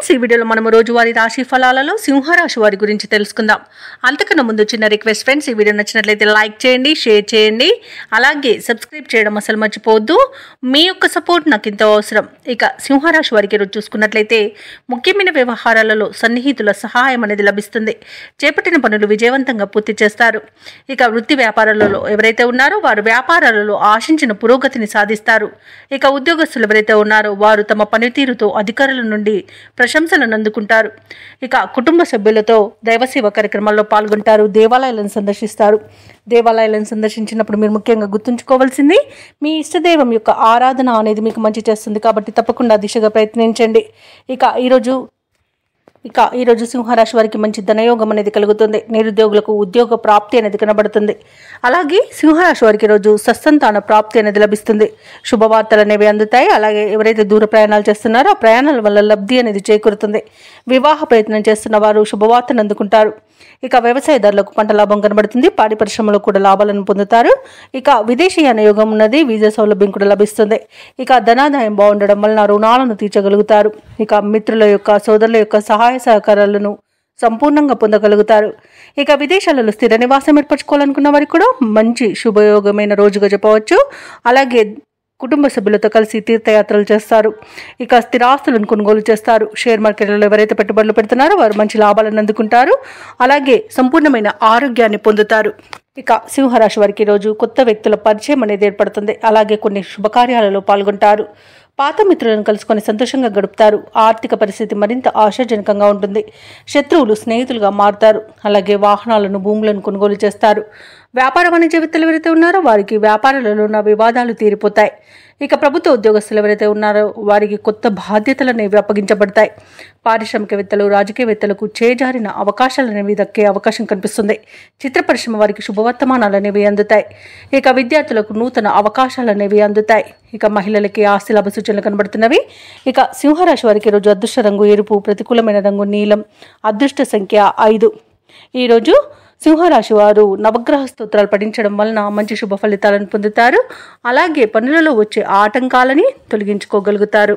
Friends, ఈ వీడియోలో మనం రోజువారీ రాశి ఫలాలలో సింహరాశి వారి గురించి తెలుసుకుందాం. అంతకన్నా ముందు చిన్న రిక్వెస్ట్ ఫ్రెండ్స్, ఈ వీడియో నచ్చినట్లయితే లైక్ చేయండి, షేర్ చేయండి, అలాగే సబ్స్క్రైబ్ చేయడం అసలు మర్చిపోవద్దు. మీ యొక్క సపోర్ట్ నాకు ఎంతో అవసరం. ఇక సింహరాశి వారికి రోజు చూసుకున్నట్లయితే ముఖ్యమైన వ్యవహారాలలో సన్నిహితుల సహాయం అనేది లభిస్తుంది. చేపట్టిన పనులు విజయవంతంగా పూర్తి చేస్తారు. ఇక వృత్తి వ్యాపారాలలో ఎవరైతే ఉన్నారో వారు వ్యాపారాలలో ఆశించిన పురోగతిని సాధిస్తారు. ఇక ఉద్యోగస్తులు ఎవరైతే ఉన్నారో వారు తమ పనితీరుతో అధికారుల నుండి ప్రశంసలను అందుకుంటారు. ఇక కుటుంబ సభ్యులతో దైవసేవ కార్యక్రమాల్లో పాల్గొంటారు. దేవాలయాలను సందర్శిస్తారు. దేవాలయాలను సందర్శించినప్పుడు మీరు ముఖ్యంగా గుర్తుంచుకోవాల్సింది మీ ఇష్టదైవం యొక్క ఆరాధన అనేది మీకు మంచి చేస్తుంది. కాబట్టి తప్పకుండా దిశగా ప్రయత్నించండి. ఈరోజు సింహరాశి వారికి మంచి ధనయోగం అనేది కలుగుతుంది. నిరుద్యోగులకు ఉద్యోగ ప్రాప్తి అనేది కనబడుతుంది. అలాగే సింహరాశి వారికి రోజు సత్సంతాన ప్రాప్తి అనేది లభిస్తుంది. శుభవార్తలు అనేవి అందుతాయి. అలాగే ఎవరైతే దూర ప్రయాణాలు చేస్తున్నారో ఆ ప్రయాణాల వల్ల లబ్ధి అనేది చేకూరుతుంది. వివాహ ప్రయత్నం చేస్తున్న వారు శుభవార్తను అందుకుంటారు. ఇక వ్యవసాయదారులకు పంట లాభం కనబడుతుంది. పాడి పరిశ్రమలో కూడా లాభాలను పొందుతారు. ఇక విదేశీయాన యోగం ఉన్నది. వీసా సౌలభ్యం కూడా లభిస్తుంది. ఇక ధనాదాయం బాగుండడం వలన రుణాలను తీర్చగలుగుతారు. ఇక మిత్రుల యొక్క సోదరుల యొక్క సహాయ సహకారాలను సంపూర్ణంగా పొందగలుగుతారు. ఇక విదేశాలలో స్థిర నివాసం ఏర్పరచుకోవాలనుకున్న వారికి కూడా మంచి శుభయోగమైన రోజుగా చెప్పవచ్చు. అలాగే కుటుంబ సభ్యులతో కలిసి తీర్థయాత్రలు చేస్తారు. ఇక స్థిరాస్తులను కొనుగోలు చేస్తారు. షేర్ మార్కెట్లలో ఎవరైతే పెట్టుబడులు పెడుతున్నారో వారు మంచి లాభాలను అందుకుంటారు. అలాగే సంపూర్ణమైన ఆరోగ్యాన్ని పొందుతారు. ఇక సింహరాశి వారికి రోజు కొత్త వ్యక్తుల పరిచయం అనేది ఏర్పడుతుంది. అలాగే కొన్ని శుభకార్యాలలో పాల్గొంటారు. పాత మిత్రులను కలుసుకొని సంతోషంగా గడుపుతారు. ఆర్థిక పరిస్థితి మరింత ఆశాజనకంగా ఉంటుంది. శత్రువులు స్నేహితులుగా మారుతారు. అలాగే వాహనాలను, భూములను కొనుగోలు చేస్తారు. వ్యాపార వాణిజ్య వ్యక్తులు ఎవరైతే ఉన్నారో వారికి వ్యాపారాలలో ఉన్న వివాదాలు తీరిపోతాయి. ఇక ప్రభుత్వ ఉద్యోగస్తులు ఎవరైతే ఉన్నారో వారికి కొత్త బాధ్యతలు అనేవి అప్పగించబడతాయి. పారిశ్రామికవేత్తలు, రాజకీయవేత్తలకు చేజారిన అవకాశాలు అనేవి దక్కే అవకాశం కనిపిస్తుంది. చిత్ర పరిశ్రమ వారికి శుభవర్తమానాలు అనేవి అందుతాయి. ఇక విద్యార్థులకు నూతన అవకాశాలు అనేవి అందుతాయి. ఇక మహిళలకి ఆస్తి లాభ సూచనలు కనబడుతున్నవి. ఇక సింహరాశి వారికి రోజు అదృష్ట రంగు ఎరుపు, ప్రతికూలమైన రంగు నీలం, అదృష్ట సంఖ్య 5. ఈరోజు సింహరాశి వారు నవగ్రహ స్తోత్రాలు పఠించడం వలన మంచి శుభ ఫలితాలను పొందుతారు. అలాగే పనులలో వచ్చే ఆటంకాలని తొలగించుకోగలుగుతారు.